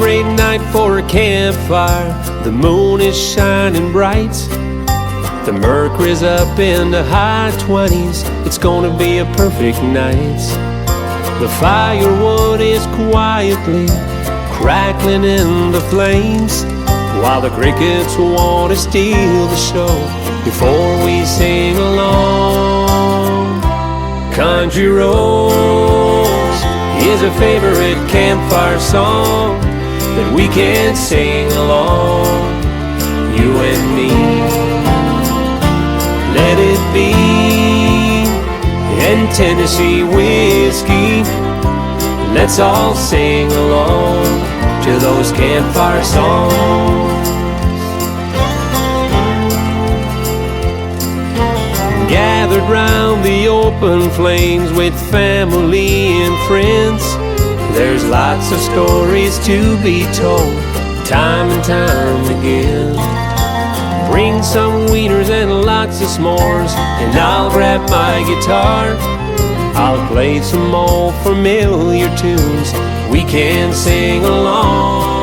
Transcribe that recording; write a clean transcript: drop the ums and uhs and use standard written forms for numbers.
great night for a campfire. The moon is shining bright. The mercury's up in the high 20s. It's gonna be a perfect night. The firewood is quietly crackling in the flames, while the crickets want to steal the show before we sing along. Country Roads is a favorite campfire song that we can sing along, you and me. Let it be, and Tennessee whiskey. Let's all sing along to those campfire songs. Gathered round the open flames with family and friends, there's lots of stories to be told, time and time again. Bring some wieners and lots of s'mores, and I'll grab my guitar. I'll play some old familiar tunes, we can sing along.